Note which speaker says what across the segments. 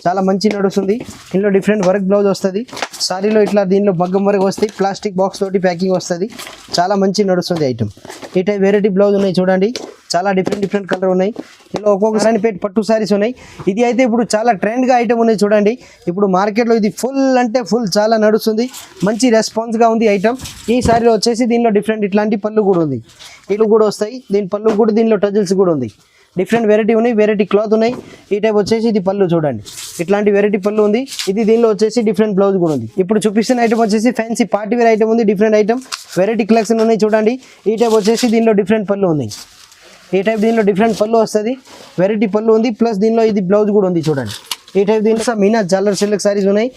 Speaker 1: చాలా మంచి నడుస్తుంది. ఇందులో డిఫరెంట్ వర్క్ బ్లౌజ్ వస్తుంది. సారీలో ఇట్లా దీనిలో మగ్గం వర్క్ వస్తాయి. ప్లాస్టిక్ బాక్స్ తోటి ప్యాకింగ్ వస్తుంది. చాలా మంచి నడుస్తుంది ఐటమ్. ఈ టైప్ వెరైటీ బ్లౌజ్ ఉన్నాయి చూడండి. చాలా డిఫరెంట్ కలర్ ఉన్నాయి. ఇందులో ఒక్కొక్కసారి పట్టు సారీస్ ఉన్నాయి. ఇది అయితే ఇప్పుడు చాలా ట్రెండ్గా ఐటమ్ ఉన్నాయి చూడండి. ఇప్పుడు మార్కెట్లో ఇది ఫుల్ అంటే ఫుల్ చాలా నడుస్తుంది. మంచి రెస్పాన్స్గా ఉంది ఐటమ్. ఈ సారీలో వచ్చేసి దీనిలో డిఫరెంట్ ఇట్లాంటి పళ్ళు కూడా ఉంది. ఇల్లు కూడా వస్తాయి. దీని పళ్ళు కూడా దీనిలో టజిల్స్ కూడా ఉంది. డిఫరెంట్ వెరైటీ ఉన్నాయి. వెరైటీ క్లాత్ ఉన్నాయి. ఈ టైప్ వచ్చేసి ఇది పళ్ళు చూడండి. ఇట్లాంటి వెరైటీ పళ్ళు ఉంది. ఇది దీనిలో వచ్చేసి డిఫరెంట్ బ్లౌజ్ కూడా ఉంది. ఇప్పుడు చూపిస్తున్న ఐటమ్ వచ్చేసి ఫ్యాన్సీ పార్టీ వేర్ ఐటమ్ ఉంది. డిఫరెంట్ ఐటమ్ వెరైటీ కలెక్షన్ ఉన్నాయి చూడండి. ఈ టైప్ వచ్చేసి దీనిలో డిఫరెంట్ పళ్ళు ఉన్నాయి. ఈ టైప్ దీనిలో డిఫరెంట్ పళ్ళు వస్తుంది. వెరైటీ పళ్ళు ఉంది. ప్లస్ దీనిలో ఇది బ్లౌజ్ కూడా ఉంది చూడండి. ఈ టైప్ దీనిలో మీనా జాలర్ సిల్క్ సారీస్ ఉన్నాయి.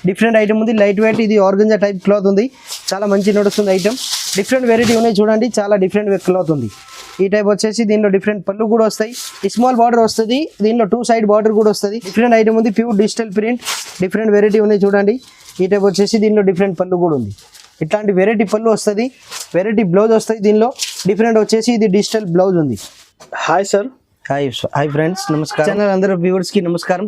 Speaker 1: డిఫరెంట్ ఐటమ్ ఉంది. లైట్ వెయిట్ ఇది ఆర్గంజా టైప్ క్లాత్ ఉంది. చాలా మంచి నడుస్తుంది ఐటమ్. డిఫరెంట్ వెరైటీ ఉన్నాయి చూడండి. చాలా డిఫరెంట్ క్లాత్ ఉంది. ఈ టైప్ వచ్చేసి దీనిలో డిఫరెంట్ పళ్ళు కూడా వస్తాయి. స్మాల్ బార్డర్ వస్తుంది. దీనిలో 2 సైడ్ బార్డర్ కూడా వస్తుంది. డిఫరెంట్ ఐటమ్ ఉంది. Pure digital print. Different variety ఉన్నాయి చూడండి. ఈ టైప్ వచ్చేసి దీనిలో డిఫరెంట్ పళ్ళు కూడా ఉంది. ఇట్లాంటి వెరైటీ పళ్ళు వస్తుంది. వెరైటీ బ్లౌజ్ వస్తుంది. దీనిలో డిఫరెంట్ వచ్చేసి ఇది డిజిటల్ బ్లౌజ్ ఉంది.
Speaker 2: Hi sir.
Speaker 1: హాయ్ ఫ్రెండ్స్, నమస్కారం. ఛానల్ అందరూ వ్యూవర్స్కి నమస్కారం.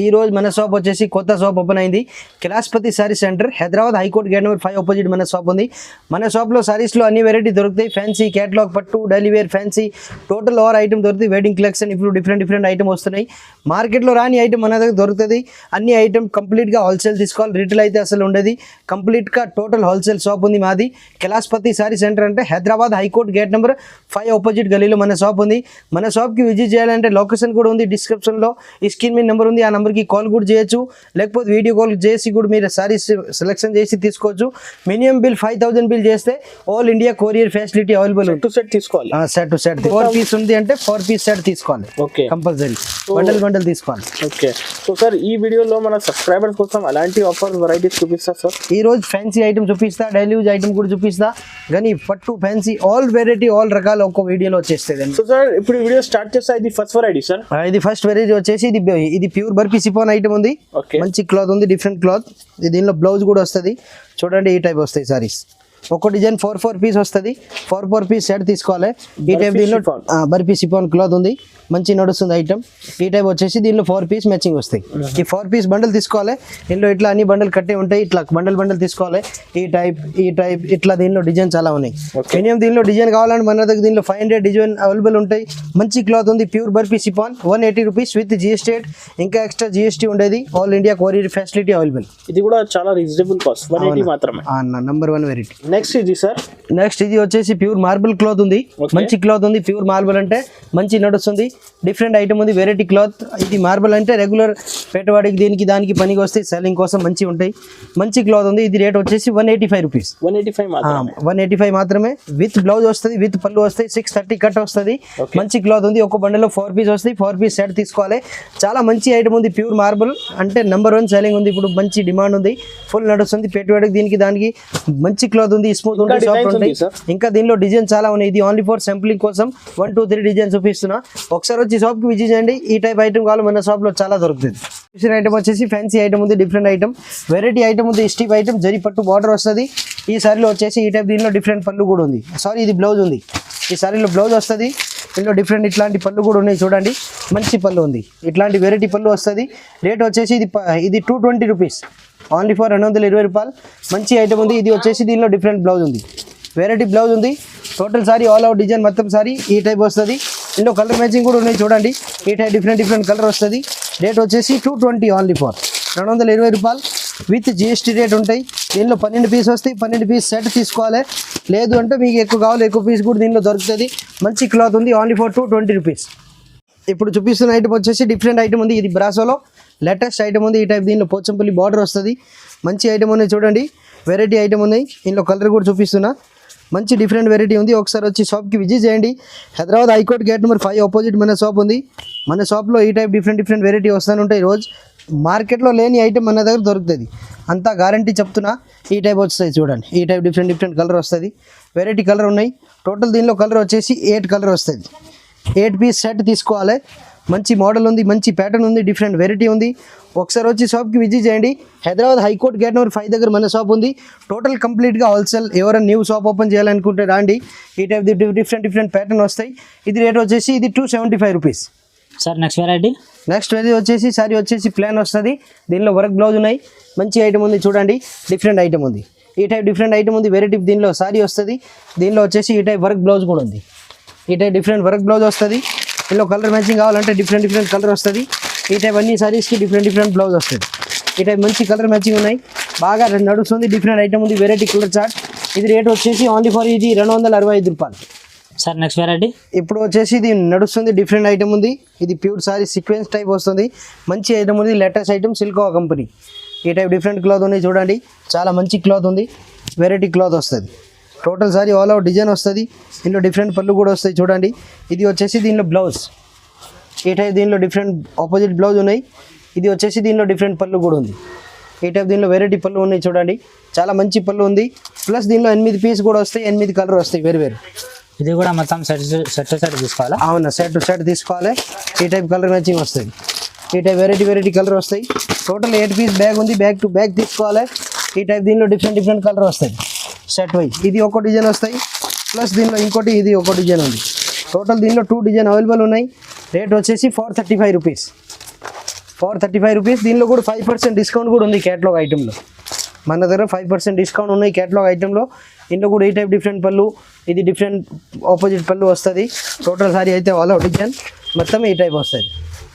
Speaker 1: ఈ రోజు మన షాప్ వచ్చేసి కొత్త షాప్ ఓపెన్ అయింది. Kailasapathi sari centre, Hyderabad high court gate number 5 opposite మన షాప్ ఉంది. మన షాప్లో సారీస్లో అన్ని వెరైటీ దొరుకుతాయి. ఫ్యాన్సీ, క్యాటలాగ్, పట్టు, daily wear, fancy, total over item దొరుకుతాయి. వెడ్డింగ్ కలెక్షన్ ఇప్పుడు డిఫరెంట్ ఐటమ్ వస్తున్నాయి. మార్కెట్లో రాని ఐటమ్ మన దగ్గర దొరుకుతుంది. అన్ని ఐటమ్ కంప్లీట్గా హోల్సేల్ తీసుకోవాలి. రిటైల్ అయితే అసలు ఉండదు. కంప్లీట్గా టోటల్ హోల్సేల్ షాప్ ఉంది మాది. కైలాసపతి సారీ సెంటర్ అంటే Hyderabad high court gate number 5 opposite గలీలో మన షాప్ ఉంది. మన షాప్కి విజిట్ చేయాలంటే లొకేషన్ కూడా ఉంది డిస్క్రిప్షన్లో. ఈ స్క్రీన్ మీద నెంబర్ ఉంది. ఆ నెంబర్కి కాల్ కూడా చేయొచ్చు. లేకపోతే వీడియో కాల్ చేసి కూడా మీరు సారీస్ సెలెక్షన్ చేసి తీసుకోవచ్చు. మినిమం బిల్ 5000 బిల్ చేస్తే all India courier facility available.
Speaker 2: Set తీసుకోవాలి.
Speaker 1: సెట్ టు సెట్ 4 పీస్ ఉంది అంటే 4 పీస్ సెట్ తీసుకోవాలి.
Speaker 2: ఓకే,
Speaker 1: కంపల్సరీ బండల్ తీసుకోవాలి.
Speaker 2: ఓకే. సో సార్, ఈ వీడియోలో మన సబ్స్క్రైబర్స్ కోసం అలాంటి ఆఫర్ వెరైటీస్ చూపిస్తా సార్.
Speaker 1: ఈ రోజు ఫ్యాన్సీ ఐటమ్ చూపిస్తా, డైలీ యూజ్ ఐటమ్ కూడా చూపిస్తా. కానీ పట్టు, ఫ్యాన్సీ ఆల్ వెరైటీ ఆల్ రకాల ఒక్క వీడియోలో వచ్చేస్తుంది.
Speaker 2: సో సార్, ఇప్పుడు వీడియో స్టార్ట్ చేస్తా. ఇది ఫస్ట్ వెరైటీ సార్.
Speaker 1: ఇది ఫస్ట్ వెరైటీ వచ్చేసి ఇది ప్యూర్ బర్ఫీ సిఫాన్ ఐటమ్ ఉంది. మంచి క్లాత్ ఉంది. Different cloth. దీనిలో బ్లౌజ్ కూడా వస్తుంది చూడండి. ఈ టైప్ వస్తాయి సారీస్. ఒక డిజైన్ 4 పీస్ వస్తుంది. 4 పీస్ సెట్ తీసుకోవాలి. ఈ టైప్ దీనిలో బర్ఫీ సిఫాన్ క్లాత్ ఉంది. మంచి నడుస్తుంది ఐటమ్. ఈ టైప్ వచ్చేసి దీనిలో 4 పీస్ మ్యాచింగ్ వస్తాయి. ఈ 4 పీస్ బండల్ తీసుకోవాలి. దీనిలో ఇట్లా అన్ని బండల్ కట్టే ఉంటాయి. ఇట్లా బండల్ తీసుకోవాలి. ఈ టైప్ ఇట్లా దీనిలో డిజైన్ చాలా ఉన్నాయి. మినిమం దీనిలో డిజైన్ కావాలంటే మన దగ్గర దీనిలో 500 డిజైన్ అవైలబుల్ ఉంటాయి. మంచి క్లాత్ ఉంది. Pure barfi chiffon 180 rupees with GST. ఇంకా ఎక్స్ట్రా GST ఉండేది. All India courier facility available.
Speaker 2: ఇది కూడా చాలా రీజనబుల్ కాస్ట్, 180 మాత్రమే.
Speaker 1: Number 1 variety.
Speaker 2: నెక్స్ట్ ఇది సార్.
Speaker 1: నెక్స్ట్ ఇది వచ్చేసి ప్యూర్ మార్బుల్ క్లాత్ ఉంది. మంచి క్లాత్ ఉంది. ప్యూర్ మార్బుల్ అంటే మంచి నడుస్తుంది. డిఫరెంట్ ఐటమ్ ఉంది. Variety cloth. ఇది మార్బుల్ అంటే రెగ్యులర్ పెట్టుబడికి దీనికి దానికి పనికి వస్తాయి. సెల్లింగ్ కోసం మంచి ఉంటాయి. మంచి క్లాత్ ఉంది. ఇది రేట్ వచ్చేసి 185 రూపీస్. 185 మాత్రమే. విత్ బ్లౌజ్ వస్తుంది. విత్ పళ్ళు వస్తాయి. 630 కట్ వస్తుంది. మంచి క్లాత్ ఉంది. ఒక బండిలో 4 పీస్ వస్తాయి. 4 పీస్ సెట్ తీసుకోవాలి. చాలా మంచి ఐటమ్ ఉంది. ప్యూర్ మార్బుల్ అంటే నెంబర్ 1 సెల్లింగ్ ఉంది. ఇప్పుడు మంచి డిమాండ్ ఉంది. ఫుల్ నడుస్తుంది. పెట్టుబడికి దీనికి దానికి మంచి క్లాత్ ఉంది. స్మూత్ ఉంది. ఇంకా దీనిలో డిజైన్ చాలా ఉన్నాయి. ఇది ఓన్లీ ఫర్ సింప్లింగ్ కోసం 1 2 3 డిజైన్ చూపిస్తున్నా. ఒకసారి వచ్చి షాప్కి విజిట్ చేయండి. ఈ టైప్ ఐటమ్ కావాలి మన షాప్లో చాలా దొరుకుతుంది. ఐటమ్ వచ్చేసి ఫ్యాన్సీ ఐటమ్ ఉంది. డిఫరెంట్ ఐటమ్ వెరైటీ ఐటమ్ ఉంది. స్టీప్ ఐటమ్ జరీ పట్టు బార్డర్ వస్తుంది. ఈ సారీలో వచ్చేసి ఈ టైప్ దీనిలో డిఫరెంట్ పళ్ళు కూడా ఉంది. సారీ, ఇది బ్లౌజ్ ఉంది. ఈ సారీలో బ్లౌజ్ వస్తుంది. దీనిలో డిఫరెంట్ ఇట్లాంటి పళ్ళు కూడా ఉన్నాయి చూడండి. మంచి పళ్ళు ఉంది. ఇట్లాంటి వెరైటీ పళ్ళు వస్తుంది. రేట్ వచ్చేసి ఇది 220 రూపీస్. ఓన్లీ ఫర్ 220 రూపాయలు. మంచి ఐటమ్ ఉంది. ఇది వచ్చేసి దీనిలో డిఫరెంట్ బ్లౌజ్ ఉంది. వెరైటీ బ్లౌజ్ ఉంది. Total sorry all out design మొత్తం సారీ ఈ టైప్ వస్తుంది. ఇందులో కలర్ మ్యాచింగ్ కూడా ఉన్నాయి చూడండి. ఈ టైప్ డిఫరెంట్ కలర్ వస్తుంది. రేట్ వచ్చేసి 220 ఓన్లీ ఫర్ 220 రూపాయలు విత్ GST రేట్ ఉంటాయి. దీనిలో 12 పీస్ వస్తాయి. 12 పీస్ సెట్ తీసుకోవాలి. లేదు అంటే మీకు ఎక్కువ కావాలి, ఎక్కువ పీస్ కూడా దీనిలో దొరుకుతుంది. మంచి క్లాత్ ఉంది. Only for 220 rupees. ఇప్పుడు చూపిస్తున్న ఐటమ్ వచ్చేసి డిఫరెంట్ ఐటమ్ ఉంది. ఇది బ్రాసోలో లేటెస్ట్ ఐటమ్ ఉంది. ఈ టైప్ దీనిలో పోచంపల్లి బార్డర్ వస్తుంది. మంచి ఐటమ్ ఉన్నాయి చూడండి. వెరైటీ ఐటమ్ ఉన్నాయి. ఇందులో కలర్ కూడా చూపిస్తున్నా. మంచి డిఫరెంట్ వెరైటీ ఉంది. ఒకసారి వచ్చి షాప్కి విజిట్ చేయండి. Hyderabad high court gate number 5 opposite మన షాప్ ఉంది. మన షాప్లో ఈ టైప్ డిఫరెంట్ వెరైటీ వస్తూనే ఉంటాయి. రోజు మార్కెట్లో లేని ఐటమ్ మన దగ్గర దొరుకుతుంది. అంతా గ్యారంటీ చెప్తున్నా. ఈ టైప్ వస్తాయి చూడండి. ఈ టైప్ డిఫరెంట్ కలర్ వస్తుంది. వెరైటీ కలర్ ఉన్నాయి. టోటల్ దీనిలో కలర్ వచ్చేసి 8 కలర్ వస్తుంది. 8 పీస్ సెట్ తీసుకోవాలి. మంచి మోడల్ ఉంది. మంచి ప్యాటర్న్ ఉంది. డిఫరెంట్ వెరైటీ ఉంది. ఒకసారి వచ్చి షాప్కి విజిట్ చేయండి. హైదరాబాద్ హైకోర్ట్ గేట్ నెంబర్ 5 దగ్గర మన షాప్ ఉంది. టోటల్ కంప్లీట్గా హోల్సేల్. ఎవరైనా న్యూ షాప్ ఓపెన్ చేయాలనుకుంటే రాండి. ఈ టైప్ డిఫరెంట్ ప్యాటర్న్ వస్తాయి. ఇది రేట్ వచ్చేసి ఇది 275 rupees.
Speaker 3: Sir next variety
Speaker 1: next ఇది వచ్చేసి సారీ వచ్చేసి ప్లాన్ వస్తుంది, దీనిలో వర్క్ బ్లౌజ్ ఉన్నాయి, మంచి ఐటమ్ ఉంది చూడండి, డిఫరెంట్ ఐటమ్ ఉంది. ఈ టైప్ డిఫరెంట్ ఐటమ్ ఉంది, వెరైటీ దీనిలో సారీ వస్తుంది, దీనిలో వచ్చేసి ఈ టైప్ వర్క్ బ్లౌజ్ కూడా ఉంది. ఈ టైప్ డిఫరెంట్ వర్క్ బ్లౌజ్ వస్తుంది, దీనిలో కలర్ మ్యాచింగ్ కావాలంటే డిఫరెంట్ కలర్ వస్తుంది. ఈ టైప్ అన్ని సారీస్కి డిఫరెంట్ బ్లౌజ్ వస్తుంది. ఈ టైప్ మంచి కలర్ మ్యాచింగ్ ఉన్నాయి, బాగా నడుస్తుంది, డిఫరెంట్ ఐటమ్ ఉంది, వెరైటీ కలర్ చార్ట్. ఇది రేట్ వచ్చేసి ఓన్లీ ఫర్ ఇది 265 రూపాయలు.
Speaker 3: సార్ నెక్స్ట్ వెరైటీ
Speaker 1: ఇప్పుడు వచ్చేసి ఇది నడుస్తుంది, డిఫరెంట్ ఐటమ్ ఉంది, ఇది ప్యూర్ సారీ సీక్వెన్స్ టైప్ వస్తుంది, మంచి ఐటమ్ ఉంది, లేటెస్ట్ ఐటమ్ సిల్కో కంపెనీ. ఈ టైప్ డిఫరెంట్ క్లాత్ ఉంది చూడండి, చాలా మంచి క్లాత్ ఉంది, వెరైటీ క్లాత్ వస్తుంది. Total sorry all out design వస్తుంది, దీనిలో డిఫరెంట్ పళ్ళు కూడా వస్తాయి చూడండి. ఇది వచ్చేసి దీనిలో బ్లౌజ్, ఈ టైప్ దీనిలో డిఫరెంట్ ఆపోజిట్ బ్లౌజ్ ఉన్నాయి, ఇది వచ్చేసి దీనిలో డిఫరెంట్ పళ్ళు కూడా ఉంది. ఈ టైప్ దీనిలో వెరైటీ పళ్ళు ఉన్నాయి చూడండి, చాలా మంచి పళ్ళు ఉంది. ప్లస్ దీనిలో 8 పీస్ కూడా వస్తాయి, 8 కలర్ వస్తాయి వేరు.
Speaker 3: ఇది కూడా మొత్తం సెట్ తీసుకోవాలా?
Speaker 1: అవునా, సెట్ తీసుకోవాలి. ఈ టైప్ కలర్ మ్యాచింగ్ వస్తుంది, ఈ టైప్ వెరైటీ కలర్ వస్తాయి. టోటల్ 8 పీస్ బ్యాగ్ ఉంది, బ్యాగ్ టు బ్యాగ్ తీసుకోవాలి. ఈ టైప్ దీనిలో డిఫరెంట్ కలర్ వస్తాయి సెట్ వైజ్. ఇది ఒక డిజైన్ వస్తాయి, ప్లస్ దీనిలో ఇంకోటి ఇది ఒక డిజైన్ ఉంది. టోటల్ దీనిలో 2 డిజైన్ అవైలబుల్ ఉన్నాయి. రేట్ వచ్చేసి 435 రూపీస్. 435 రూపీస్. దీనిలో కూడా 5% డిస్కౌంట్ కూడా ఉంది క్యాటలాగ్ ఐటెంలో. మన దగ్గర 5% డిస్కౌంట్ ఉన్నాయి క్యాటలాగ్ ఐటెంలో. ఇందులో కూడా ఈ టైప్ డిఫరెంట్ పళ్ళు, ఇది డిఫరెంట్ ఆపోజిట్ పళ్ళు వస్తుంది. టోటల్ సారీ అయితే ఆల్ అవుట్ డిజైన్ మొత్తం ఈ టైప్ వస్తుంది.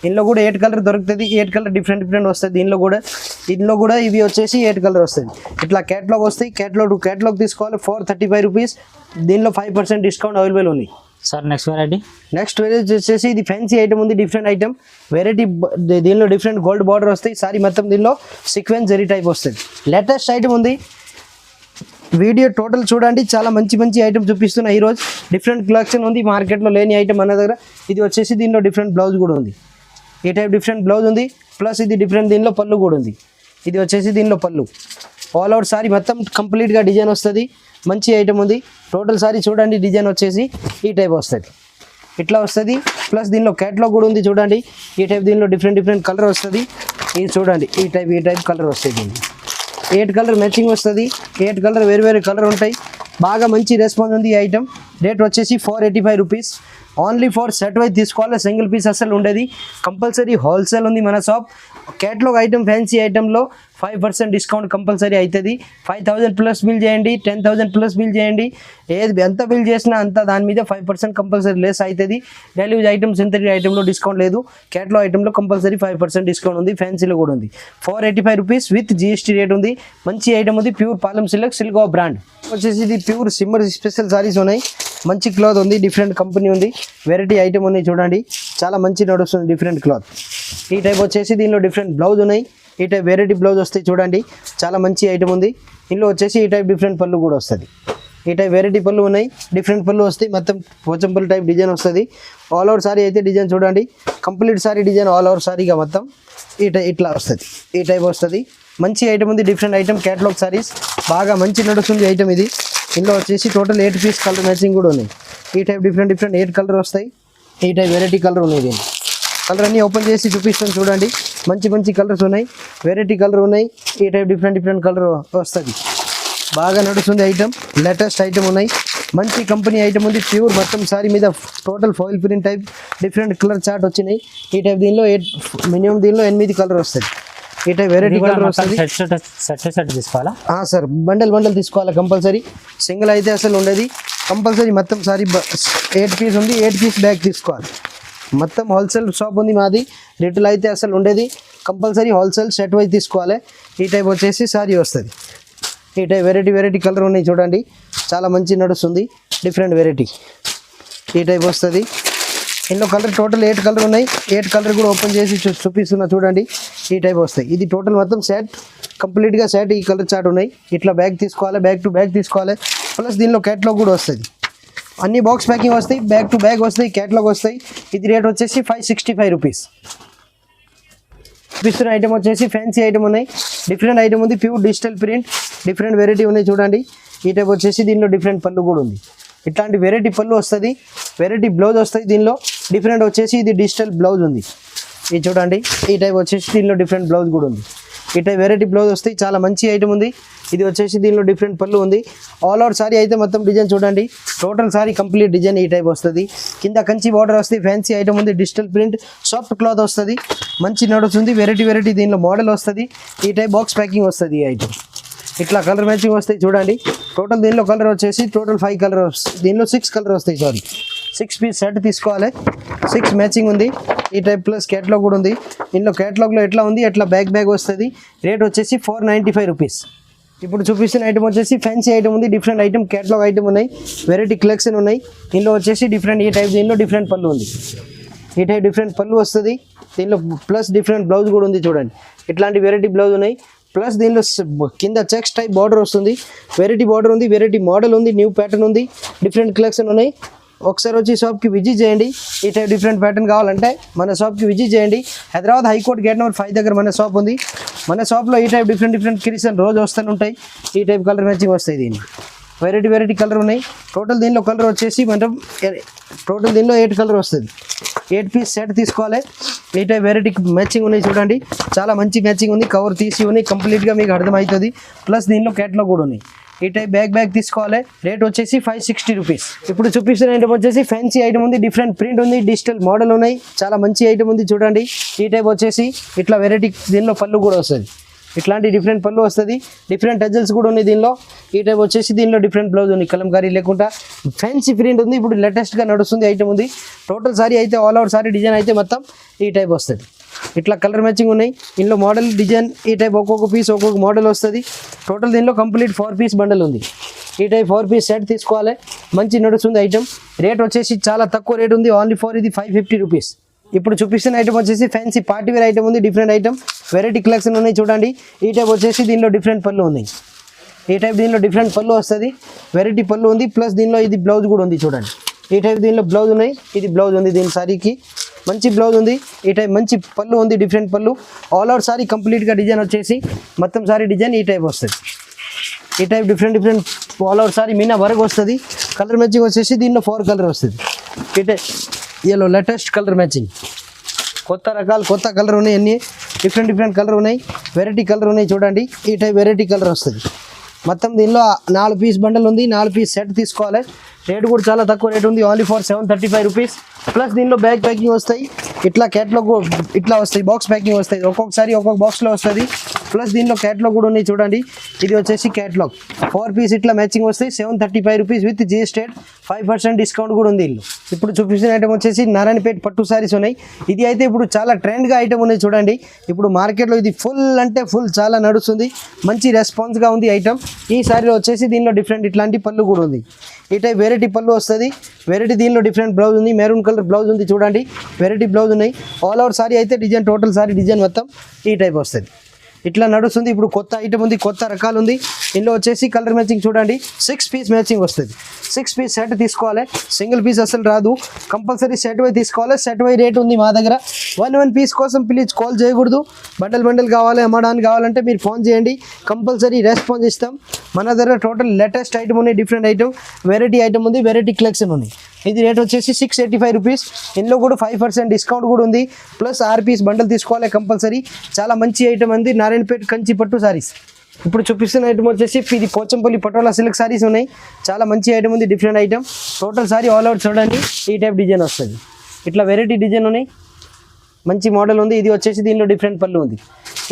Speaker 1: ఇందులో కూడా 8 కలర్ దొరుకుతుంది, 8 కలర్ డిఫరెంట్ వస్తుంది. దీనిలో కూడా ఇవి వచ్చేసి 8 కలర్ వస్తుంది. ఇట్లా క్యాటలాగ్ వస్తాయి, క్యాటలాగ్ తీసుకోవాలి 435 రూపీస్. దీనిలో 5% డిస్కౌంట్ అవైలబుల్ ఉంది.
Speaker 3: సార్ నెక్స్ట్ వెరైటీ
Speaker 1: వచ్చేసి ఇది ఫ్యాన్సీ ఐటమ్ ఉంది, డిఫరెంట్ ఐటమ్ వెరైటీ. దీనిలో డిఫరెంట్ గోల్డ్ బార్డర్ వస్తాయి సారీ మొత్తం, దీనిలో సీక్వెన్స్ జరీ టైప్ వస్తుంది. లేటెస్ట్ ఐటమ్ ఉంది, వీడియో టోటల్ చూడండి, చాలా మంచి ఐటమ్ చూపిస్తున్నా ఈరోజు. డిఫరెంట్ కలెక్షన్ ఉంది, మార్కెట్లో లేని ఐటమ్ మన దగ్గర. ఇది వచ్చేసి దీనిలో డిఫరెంట్ బ్లౌజ్ కూడా ఉంది, ఈ టైప్ డిఫరెంట్ బ్లౌజ్ ఉంది, ప్లస్ ఇది డిఫరెంట్ దీనిలో పళ్ళు కూడా ఉంది. ఇది వచ్చేసి దీనిలో పళ్ళు ఆల్ అవుట్ సారీ మొత్తం కంప్లీట్గా డిజైన్ వస్తుంది, మంచి ఐటమ్ ఉంది. టోటల్ సారీ చూడండి, డిజైన్ వచ్చేసి ఈ టైప్ వస్తుంది, ఇట్లా వస్తుంది. ప్లస్ దీనిలో క్యాటలాగ్ కూడా ఉంది చూడండి, ఈ టైప్ దీనిలో డిఫరెంట్ కలర్ వస్తుంది. ఇది చూడండి, ఈ టైప్ కలర్ వస్తుంది. దీనికి 8 కలర్ మ్యాచింగ్ వస్తుంది, 8 కలర్ వేరు కలర్ ఉంటాయి. బాగా మంచి రెస్పాన్స్ ఉంది ఈ ఐటమ్. రేట్ వచ్చేసి 485 rupees. Only for set wise తీసుకోవాలి, సింగిల్ పీస్ అసలు ఉండేది. కంపల్సరీ హోల్సేల్ ఉంది మన షాప్. క్యాటలాగ్ ఐటమ్ ఫ్యాన్సీ ఐటెంలో 5% డిస్కౌంట్ కంపల్సరీ అవుతుంది. 5000 ప్లస్ బిల్ చేయండి, 10,000 ప్లస్ బిల్ చేయండి, ఎంత బిల్ చేసినా అంత దాని మీద 5% కంపల్సరీ లెస్ అవుతుంది. డైలీ యూజ్ ఐటమ్ సింథటిక్ ఐటెంలో డిస్కౌంట్ లేదు, క్యాటలాగ్ ఐటెంలో కంపల్సరీ 5% డిస్కౌంట్ ఉంది. ఫ్యాన్సీలో కూడా ఉంది. 485 రూపీస్ విత్ GST రేట్ ఉంది. మంచి ఐటమ్ ఉంది, ప్యూర్ పాలెం సిల్క్ బ్రాండ్ వచ్చేసి. ఇది ప్యూర్ సిమ్మర్ స్పెషల్ సారీస్ ఉన్నాయి, మంచి క్లాత్ ఉంది, డిఫరెంట్ కంపెనీ ఉంది, వెరైటీ ఐటమ్ ఉన్నాయి చూడండి, చాలా మంచి నడుస్తుంది డిఫరెంట్ క్లాత్. ఈ టైప్ వచ్చేసి దీనిలో డిఫరెంట్ బ్లౌజ్ ఉన్నాయి, ఈ టైప్ వెరైటీ బ్లౌజ్ వస్తాయి చూడండి, చాలా మంచి ఐటమ్ ఉంది. ఇందులో వచ్చేసి ఈ టైప్ డిఫరెంట్ పళ్ళు కూడా వస్తుంది, ఈ టైప్ వెరైటీ పళ్ళు ఉన్నాయి, డిఫరెంట్ పళ్ళు వస్తాయి, మొత్తం పోచంపల్లి టైప్ డిజైన్ వస్తుంది. ఆల్ ఓవర్ సారీ అయితే డిజైన్ చూడండి, complete sari design all over సారీగా మొత్తం ఇట్లా వస్తుంది, ఈ టైప్ వస్తుంది. మంచి ఐటమ్ ఉంది, డిఫరెంట్ ఐటమ్ క్యాటలాగ్ సారీస్, బాగా మంచి నడుస్తుంది ఐటమ్ ఇది. ఇందులో వచ్చేసి టోటల్ 8 పీస్ కలర్ మ్యాచింగ్ కూడా ఉన్నాయి. ఈ టైప్ డిఫరెంట్ 8 కలర్ వస్తాయి, ఈ టైప్ వెరైటీ కలర్ ఉన్నాయి. దీన్ని కలర్ అన్నీ ఓపెన్ చేసి చూపిస్తాను చూడండి, మంచి కలర్స్ ఉన్నాయి, వెరైటీ కలర్ ఉన్నాయి. ఈ టైప్ డిఫరెంట్ కలర్ వస్తుంది, బాగా నడుస్తుంది ఐటమ్, లేటెస్ట్ ఐటమ్ ఉన్నాయి, మంచి కంపెనీ ఐటమ్ ఉంది. ప్యూర్ మొత్తం సారీ మీద total foil print type different colour chart వచ్చినాయి. ఈ టైప్ దీనిలో మినిమం దీనిలో 8 కలర్ వస్తుంది. ఈ టైప్ వెరైటీ కలర్ వస్తుంది.
Speaker 3: సెట్ తీసుకోవాలా?
Speaker 1: సార్ బండల్ తీసుకోవాలి కంపల్సరీ, సింగిల్ అయితే అసలు ఉండేది. కంపల్సరీ మొత్తం సారీ 8 పీస్ ఉంది, 8 పీస్ బ్యాగ్ తీసుకోవాలి. మొత్తం హోల్సేల్ షాప్ ఉంది మాది, రిటైల్ అయితే అసలు ఉండేది. కంపల్సరీ హోల్సేల్ సెట్ వైజ్ తీసుకోవాలి. ఈ టైప్ వచ్చేసి సారీ వస్తుంది. ఈ టైప్ వెరైటీ కలర్ ఉన్నాయి చూడండి, చాలా మంచి నడుస్తుంది, డిఫరెంట్ వెరైటీ. ఈ టైప్ వస్తుంది. ఇందులో కలర్ టోటల్ 8 కలర్ ఉన్నాయి, 8 కలర్ కూడా ఓపెన్ చేసి చూపిస్తున్నా చూడండి. ఈ టైప్ వస్తాయి. ఇది టోటల్ మొత్తం సెట్, కంప్లీట్గా సెట్. ఈ కలర్ చార్ట్ ఉన్నాయి, ఇట్లా బ్యాగ్ తీసుకోవాలి, బ్యాగ్ టు బ్యాగ్ తీసుకోవాలి. ప్లస్ దీనిలో క్యాటలాగ్ కూడా వస్తుంది, అన్ని బాక్స్ ప్యాకింగ్ వస్తాయి, బ్యాగ్ టు బ్యాగ్ వస్తాయి, క్యాటలాగ్ వస్తాయి. ఇది రేట్ వచ్చేసి 565 రూపీస్. చూపిస్తున్న ఐటమ్ వచ్చేసి ఫ్యాన్సీ ఐటమ్ ఉన్నాయి, డిఫరెంట్ ఐటమ్ ఉంది, pure digital print, different variety ఉన్నాయి చూడండి. ఈ టైప్ వచ్చేసి దీనిలో డిఫరెంట్ పళ్ళు కూడా ఉంది, ఇట్లాంటి వెరైటీ పళ్ళు వస్తుంది, వెరైటీ బ్లౌజ్ వస్తుంది. దీనిలో డిఫరెంట్ వచ్చేసి ఇది డిజిటల్ బ్లౌజ్ ఉంది, ఇది చూడండి, ఈ టైప్ వచ్చేసి దీనిలో డిఫరెంట్ బ్లౌజ్ కూడా ఉంది. ఈ టైప్ వెరైటీ బ్లౌజ్ వస్తాయి, చాలా మంచి ఐటమ్ ఉంది. ఇది వచ్చేసి దీనిలో డిఫరెంట్ పళ్ళు ఉంది. ఆల్ అవుట్ సారీ అయితే మొత్తం డిజైన్ చూడండి, టోటల్ సారీ కంప్లీట్ డిజైన్ ఈ టైప్ వస్తుంది. కింద కంచి బార్డర్ వస్తుంది, ఫ్యాన్సీ ఐటమ్ ఉంది, డిజిటల్ ప్రింట్, సాఫ్ట్ క్లాత్ వస్తుంది, మంచి నడుస్తుంది. వెరైటీ దీనిలో మోడల్ వస్తుంది. ఈ టైప్ బాక్స్ ప్యాకింగ్ వస్తుంది. ఈ ఐటమ్ ఇట్లా కలర్ మ్యాచింగ్ వస్తాయి చూడండి. టోటల్ దీనిలో కలర్ వచ్చేసి టోటల్ 5 కలర్ వస్తాయి, దీనిలో 6 కలర్ వస్తాయి. 6 పీస్ సెట్ తీసుకోవాలి, 6 మ్యాచింగ్ ఉంది. ఈ టైప్ ప్లస్ క్యాటలాగ్ కూడా ఉంది. దీనిలో క్యాటలాగ్లో ఎట్లా ఉంది అట్లా బ్యాగ్ వస్తుంది. రేట్ వచ్చేసి 495 రూపీస్. ఇప్పుడు చూపిస్తున్న ఐటమ్ వచ్చేసి ఫ్యాన్సీ ఐటమ్ ఉంది, డిఫరెంట్ ఐటమ్ క్యాటలాగ్ ఐటమ్ ఉన్నాయి, వెరైటీ కలెక్షన్ ఉన్నాయి. దీనిలో వచ్చేసి డిఫరెంట్ ఈ టైప్ దీనిలో డిఫరెంట్ పళ్ళు ఉంది. ఈ టైప్ డిఫరెంట్ పళ్ళు వస్తుంది. దీనిలో ప్లస్ డిఫరెంట్ బ్లౌజ్ కూడా ఉంది చూడండి. ఇట్లాంటి వెరైటీ బ్లౌజ్ ఉన్నాయి. ప్లస్ దీనిలో కింద చెక్స్ టైప్ బార్డర్ వస్తుంది, వెరైటీ బార్డర్ ఉంది, వెరైటీ మోడల్ ఉంది, న్యూ ప్యాటర్న్ ఉంది, డిఫరెంట్ కలెక్షన్ ఉన్నాయి. ఒకసారి వచ్చి షాప్కి విజిట్ చేయండి. ఈ టైప్ డిఫరెంట్ ప్యాటర్న్ కావాలంటే మన షాప్కి విజిట్ చేయండి. హైదరాబాద్ హైకోర్ట్ గేట్ నెంబర్ 5 దగ్గర మన షాప్ ఉంది. మన షాప్లో ఈ టైప్ డిఫరెంట్ క్రియేషన్ రోజు వస్తూనే ఉంటాయి. ఈ టైప్ కలర్ మ్యాచింగ్ వస్తాయి. దీన్ని వెరైటీ కలర్ ఉన్నాయి. టోటల్ దీనిలో కలర్ వచ్చేసి మనం టోటల్ దీనిలో 8 కలర్ వస్తుంది. 8 పీస్ సెట్ తీసుకోవాలి. ఈ టైప్ వెరైటీ మ్యాచింగ్ ఉన్నాయి చూడండి, చాలా మంచి మ్యాచింగ్ ఉంది. కవర్ తీసి ఉన్నాయి, కంప్లీట్గా మీకు అర్థమవుతుంది. ప్లస్ దీనిలో క్యాటలాగ్ కూడా ఉన్నాయి. ఈ టైప్ బ్యాగ్ తీసుకోవాలి. రేట్ వచ్చేసి 560 రూపీస్. ఇప్పుడు చూపిస్తున్న ఐటమ్ వచ్చేసి ఫ్యాన్సీ ఐటమ్ ఉంది, డిఫరెంట్ ప్రింట్ ఉంది, డిజిటల్ మోడల్ ఉన్నాయి, చాలా మంచి ఐటమ్ ఉంది చూడండి. ఈ టైప్ వచ్చేసి ఇట్లా వెరైటీ దీనిలో పళ్ళు కూడా వస్తుంది. ఇట్లాంటి డిఫరెంట్ పళ్ళు వస్తుంది, డిఫరెంట్ టజల్స్ కూడా ఉన్నాయి దీనిలో. ఈ టైప్ వచ్చేసి దీనిలో డిఫరెంట్ బ్లౌజ్ ఉంది, కలంకారీ లేకుండా ఫ్యాన్సీ ప్రింట్ ఉంది. ఇప్పుడు లేటెస్ట్గా నడుస్తుంది ఐటమ్ ఉంది. టోటల్ సారీ అయితే ఆల్ అవుట్ సారీ డిజైన్ అయితే మొత్తం ఈ టైప్ వస్తుంది. ఇట్లా కలర్ మ్యాచింగ్ ఉన్నాయి. దీనిలో మోడల్ డిజైన్ ఈ టైప్ ఒక్కొక్క పీస్ ఒక్కొక్క మోడల్ వస్తుంది. టోటల్ దీనిలో కంప్లీట్ 4 పీస్ బండల్ ఉంది. ఈ టైప్ 4 పీస్ సెట్ తీసుకోవాలి, మంచి నడుస్తుంది ఐటమ్. రేట్ వచ్చేసి చాలా తక్కువ రేట్ ఉంది, ఓన్లీ ఫర్ ఇది 550 రూపీస్. ఇప్పుడు చూపిస్తున్న ఐటమ్ వచ్చేసి ఫ్యాన్సీ పార్టీ వేర్ ఐటమ్ ఉంది, డిఫరెంట్ ఐటమ్, వెరైటీ కలెక్షన్ ఉన్నాయి చూడండి. ఈ టైప్ వచ్చేసి దీనిలో డిఫరెంట్ పళ్ళు ఉన్నాయి. ఈ టైప్ దీనిలో డిఫరెంట్ పళ్ళు వస్తుంది, వెరైటీ పళ్ళు ఉంది. ప్లస్ దీనిలో ఇది బ్లౌజ్ కూడా ఉంది చూడండి. ఈ టైప్ దీనిలో బ్లౌజ్ ఉన్నాయి, ఇది బ్లౌజ్ ఉంది. దీని సారీకి మంచి బ్లౌజ్ ఉంది. ఈ టైప్ మంచి పళ్ళు ఉంది, డిఫరెంట్ పళ్ళు. ఆల్ అవుట్ సారీ కంప్లీట్గా డిజైన్ వచ్చేసి మొత్తం సారీ డిజైన్ ఈ టైప్ వస్తుంది. ఈ type different all out sorry Meena work వస్తుంది. కలర్ మ్యాచింగ్ వచ్చేసి దీనిలో 4 కలర్ వస్తుంది. ఈ type yellow latest colour matching, కొత్త కలర్ ఉన్నాయి, అన్నీ డిఫరెంట్ కలర్ ఉన్నాయి, వెరైటీ కలర్ ఉన్నాయి చూడండి. ఈ టైప్ వెరైటీ కలర్ వస్తుంది. మొత్తం దీనిలో 4 పీస్ బండల్ ఉంది, 4 పీస్ సెట్ తీసుకోవాలి. రేట్ కూడా చాలా తక్కువ రేట్ ఉంది, ఓన్లీ ఫర్ 735 రూపీస్. ప్లస్ దీనిలో బ్యాగ్ ప్యాకింగ్ వస్తాయి, ఇట్లా క్యాట్లాగ్ ఇట్లా వస్తాయి, బాక్స్ ప్యాకింగ్ వస్తాయి, ఒక్కొక్కసారి ఒక్కొక్క బాక్స్లో వస్తుంది. ప్లస్ దీనిలో క్యాట్లాగ్ కూడా ఉన్నాయి చూడండి. ఇది వచ్చేసి క్యాట్లాగ్ 4 పీస్ ఇట్లా మ్యాచింగ్ వస్తాయి, 735 రూపీస్ విత్ జిఎస్టీ 5% డిస్కౌంట్ కూడా ఉంది. ఇప్పుడు చూపిస్తున్న ఐటమ్ వచ్చేసి నారాయణపేట పట్టు సారీస్ ఉన్నాయి. ఇది అయితే ఇప్పుడు చాలా ట్రెండ్గా ఐటమ్ ఉన్నాయి చూడండి. ఇప్పుడు మార్కెట్లో ఇది ఫుల్ అంటే ఫుల్ చాలా నడుస్తుంది, మంచి రెస్పాన్స్గా ఉంది ఐటమ్. ఈ సారీలో వచ్చేసి దీనిలో డిఫరెంట్ ఇట్లాంటి పళ్ళు కూడా ఉంది. ఈ టైప్ వెరైటీ పళ్ళు వస్తుంది, వెరైటీ దీనిలో డిఫరెంట్ బ్లౌజ్ ఉంది, మెరూన్ కలర్ బ్లౌజ్ ఉంది చూడండి, వెరైటీ బ్లౌజ్ ఉన్నాయి. ఆల్ అవుట్ సారీ అయితే డిజైన్ టోటల్ సారీ డిజైన్ మొత్తం ఈ టైప్ వస్తుంది. ఇట్లా నడుస్తుంది. ఇప్పుడు కొత్త ఐటమ్ ఉంది, కొత్త రకాలు ఉంది. ఇందులో వచ్చేసి కలర్ మ్యాచింగ్ చూడండి, 6 పీస్ మ్యాచింగ్ వస్తుంది. 6 పీస్ సెట్ తీసుకోవాలి, సింగిల్ పీస్ అసలు రాదు, కంపల్సరీ సెట్ వై తీసుకోవాలి. సెట్ వై రేట్ ఉంది మా దగ్గర. 1 పీస్ కోసం ప్లీజ్ కాల్ చేయకూడదు. బండల్ కావాలి, అమ్మడానికి కావాలంటే మీరు ఫోన్ చేయండి, కంపల్సరీ రెస్పాన్స్ ఇస్తాం. మన దగ్గర టోటల్ లేటెస్ట్ ఐటమ్ ఉన్నాయి, డిఫరెంట్ ఐటమ్, వెరైటీ ఐటమ్ ఉంది, వెరైటీ కలెక్షన్ ఉంది. ఇది రేట్ వచ్చేసి 685 రూపీస్. ఇందులో కూడా 5% డిస్కౌంట్ కూడా ఉంది. ప్లస్ 6 పీస్ బండల్ తీసుకోవాలి కంపల్సరీ. చాలా మంచి ఐటమ్ ఉంది, నారాయణపేట కంచి పట్టు సారీస్. ఇప్పుడు చూపిస్తున్న ఐటమ్ వచ్చేసి ఇది పోచంపల్లి పటోలా సిల్క్ సారీస్ ఉన్నాయి, చాలా మంచి ఐటమ్ ఉంది, different item. Total sorry all out చూడండి, ఈ టైప్ డిజైన్ వస్తుంది. ఇట్లా వెరైటీ డిజైన్ ఉన్నాయి, మంచి మోడల్ ఉంది. ఇది వచ్చేసి దీనిలో డిఫరెంట్ పళ్ళు ఉంది,